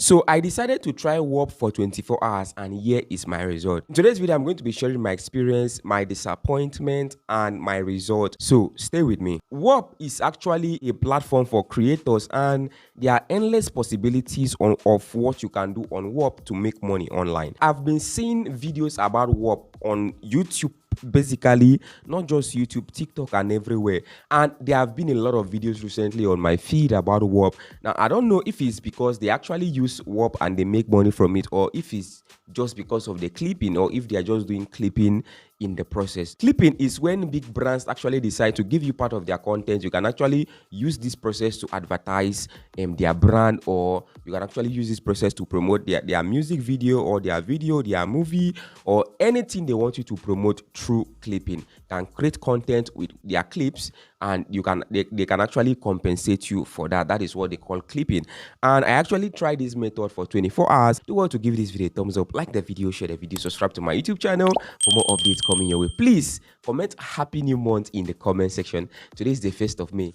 So I decided to try whop for 24 hours, and here is my result. In today's video, I'm going to be sharing my experience, my disappointment, and my result. So stay with me. Whop is actually a platform for creators, and there are endless possibilities of what you can do on whop to make money online. I've been seeing videos about whop on YouTube, basically not just YouTube, TikTok, and everywhere. And there have been a lot of videos recently on my feed about whop. Now I don't know if it's because they actually use whop and they make money from it, or if it's just because of the clipping, or if they are just doing clipping in the process. Clipping is when big brands actually decide to give you part of their content. You can actually use this process to advertise their brand, or you can actually use this process to promote their music video, or their movie, or anything they want you to promote through clipping. Can create content with their clips, and they can actually compensate you for that. That is what they call clipping. And I actually tried this method for 24 hours. Do want to give this video a thumbs up, like the video, share the video, subscribe to my YouTube channel for more updates coming your way. Please comment happy new month in the comment section. Today is the 1st of May.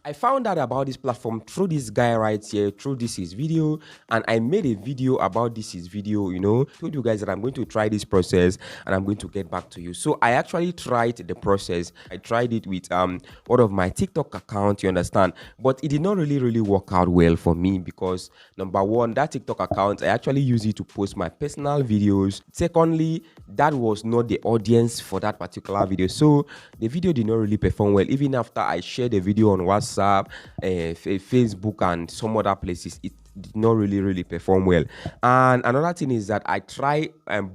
I found out about this platform through this guy right here, through this his video, and I made a video about this his video, told you guys that I'm going to try this process and I'm going to get back to you. So I actually tried the process. I tried it with one of my TikTok account, you understand, but it did not really work out well for me because number one, that TikTok account, I actually use it to post my personal videos. Secondly, that was not the audience for that particular video, so the video did not really perform well. Even after I shared the video on WhatsApp, Facebook, and some other places, it did not really perform well. And another thing is that I try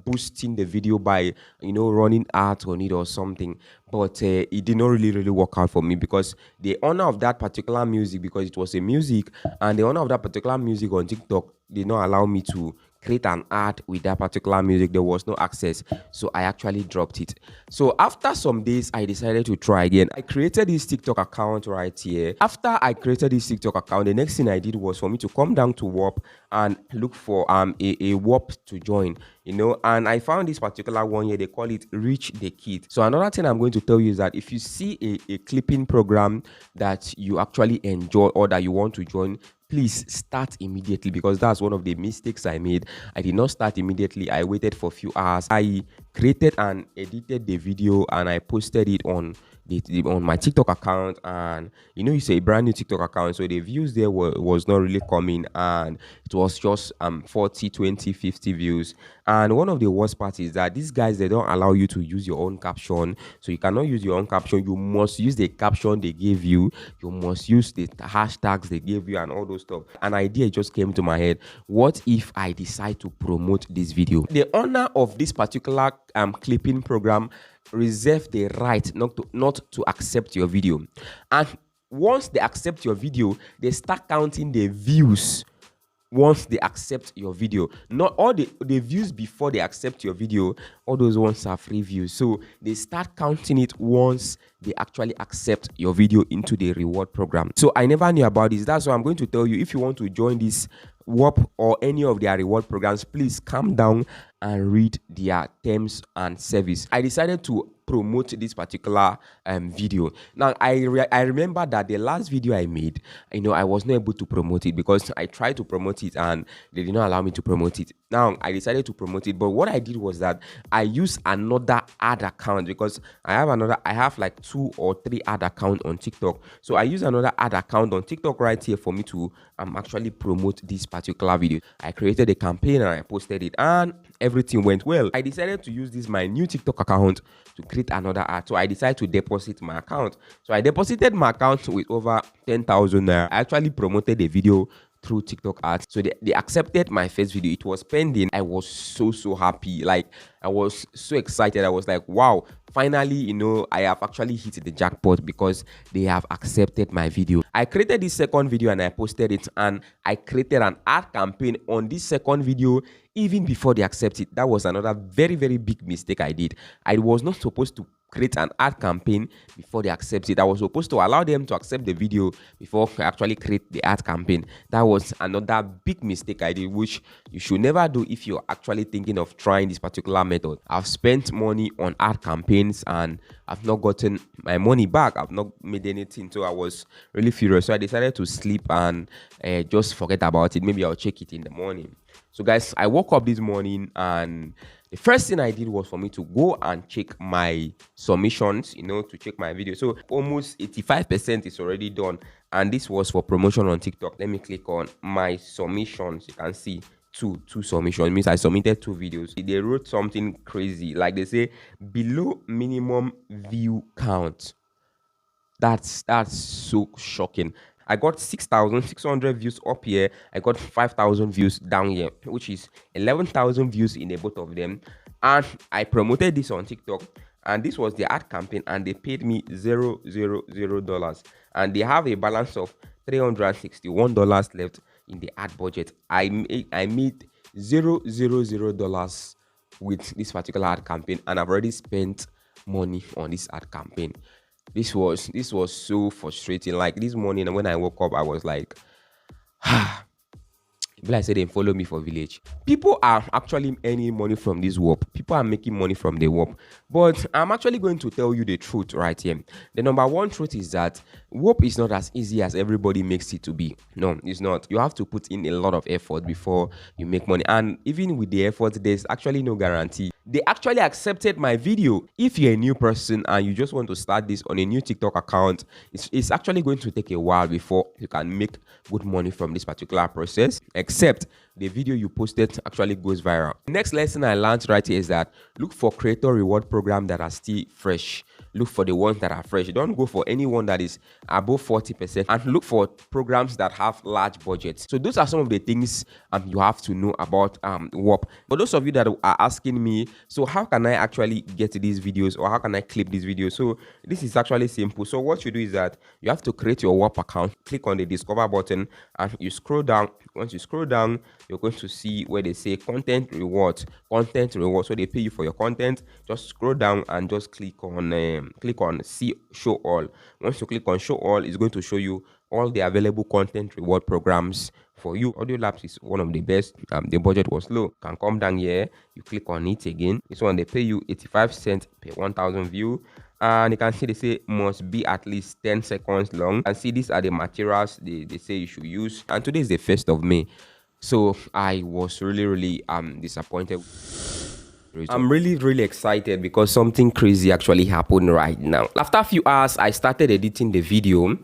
boosting the video by running ads on it or something, but it did not really work out for me because the owner of that particular music, because it was a music, and the owner of that particular music on TikTok did not allow me to create an ad with that particular music. There was no access, so I actually dropped it. So after some days, I decided to try again. I created this TikTok account right here. After I created this TikTok account, the next thing I did was for me to come down to whop and look for a whop to join, and I found this particular one here. They call it Reach the Kid. So another thing I'm going to tell you is that if you see a clipping program that you actually enjoy or that you want to join, please start immediately, because that's one of the mistakes I made. I did not start immediately. I waited for a few hours. I created and edited the video and I posted it on my TikTok account, and it's a brand new TikTok account, so the views there was not really coming, and it was just 40, 20, 50 views. And one of the worst parts is that these guys, they don't allow you to use your own caption, so you cannot use your own caption. You must use the caption they gave you. You must use the hashtags they gave you and all those stuff. An idea just came to my head. What if I decide to promote this video? The owner of this particular clipping program reserve the right not to accept your video, and once they accept your video, they start counting the views. Once they accept your video, not all the views before they accept your video, all those ones are free views, so they start counting it once they actually accept your video into the reward program. So I never knew about this. That's why I'm going to tell you, if you want to join this whop or any of their reward programs, please calm down and read their terms and service. I decided to promote this particular video. Now I remember that the last video I made, I was not able to promote it because I tried to promote it and they did not allow me to promote it. Now I decided to promote it, but what I did was that I used another ad account, because I have like 2 or 3 ad accounts on TikTok. So I use another ad account on TikTok right here for me to actually promote this particular video. I created a campaign and I posted it, and everything went well. I decided to use my new TikTok account to create another ad. So I decided to deposit my account. So I deposited my account with over 10,000 naira. I actually promoted the video through TikTok ads. So they accepted my first video. It was pending. I was so happy. Like, I was so excited. I was like, wow, finally, I have actually hit the jackpot because they have accepted my video. I created this second video and I posted it, and I created an ad campaign on this second video even before they accept it. That was another very big mistake I did. I was not supposed to create an ad campaign before they accept it. I was supposed to allow them to accept the video before I actually create the ad campaign. That was another big mistake I did, which you should never do if you're actually thinking of trying this particular method. I've spent money on ad campaigns and I've not gotten my money back. I've not made anything, so I was really furious. So I decided to sleep and just forget about it. Maybe I'll check it in the morning. So guys, I woke up this morning and the first thing I did was for me to go and check my submissions, to check my video. So almost 85% is already done. And this was for promotion on TikTok. Let me click on my submissions. You can see two submissions. It means I submitted 2 videos. They wrote something crazy. Like they say, below minimum view count. That's so shocking. I got 6,600 views up here. I got 5,000 views down here, which is 11,000 views in both of them. And I promoted this on TikTok, and this was the ad campaign, and they paid me $000, and they have a balance of $361 left in the ad budget. I made $000 with this particular ad campaign, and I've already spent money on this ad campaign. This was so frustrating. Like this morning when I woke up, I was like, people I said they follow me for village. People are actually earning money from this whop. People are making money from the whop. But I'm actually going to tell you the truth right here. The number one truth is that whop is not as easy as everybody makes it to be. No, it's not. You have to put in a lot of effort before you make money. And even with the effort, there's actually no guarantee. They actually accepted my video. If you're a new person and you just want to start this on a new TikTok account, it's actually going to take a while before you can make good money from this particular process, except the video you posted actually goes viral. The next lesson I learned right here is that look for creator reward programs that are still fresh. Look for the ones that are fresh. Don't go for anyone that is above 40%, and look for programs that have large budgets. So those are some of the things you have to know about whop. For those of you that are asking me, so how can I actually get these videos, or how can I clip these videos? So this is actually simple. So what you do is that you have to create your whop account, click on the discover button, and you scroll down. Once you scroll down, you're going to see where they say content rewards. So they pay you for your content. Just scroll down and just click on see show all. Once you click on show all, it's going to show you all the available content reward programs for you. Audio Labs is one of the best. The budget was low. You can come down here, you click on it again. This one, they pay you 85 cents per 1,000 view. And you can see they say must be at least 10 seconds long. And see, these are the materials they say you should use. And today is the 1st of May. So I was really disappointed. I'm really excited because something crazy actually happened right now. After a few hours, I started editing the video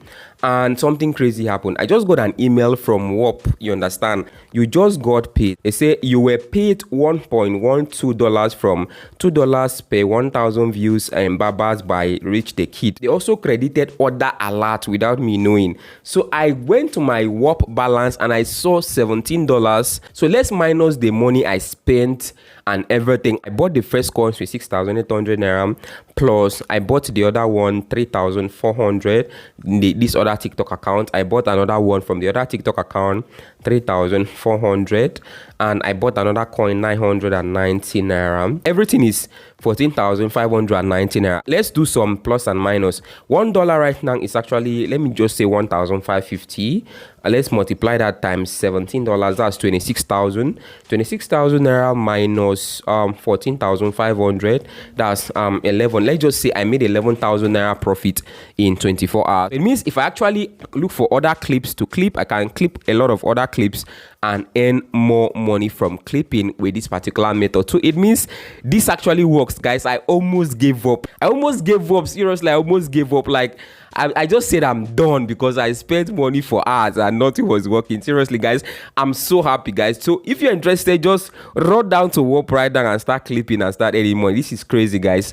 and something crazy happened. I just got an email from whop. You understand? You just got paid. They say you were paid $1.12 from $2 per 1,000 views and babas by Rich the Kid. They also credited order alert without me knowing. So I went to my whop balance and I saw $17. So let's minus the money I spent and everything. I bought the first coins with 6,800 naira, plus I bought the other one 3,400. This other TikTok account, I bought another one from the other TikTok account 3,400, and I bought another coin 990 naira. Everything is 14,590 naira. Let's do some plus and minus. $1 right now is actually, let me just say 1,550. Let's multiply that times $17. That's 26,000. 26,000 naira minus 14,500. That's 11. Let's just say I made 11,000 naira profit in 24 hours. It means if I actually look for other clips to clip, I can clip a lot of other clips and earn more money from clipping with this particular method. So it means this actually works, guys. I almost gave up. Seriously, I almost gave up. Like I just said I'm done because I spent money for hours and nothing was working. Seriously, guys, I'm so happy, guys. So if you're interested, just run down to whop right now and start clipping and start earning money. This is crazy, guys.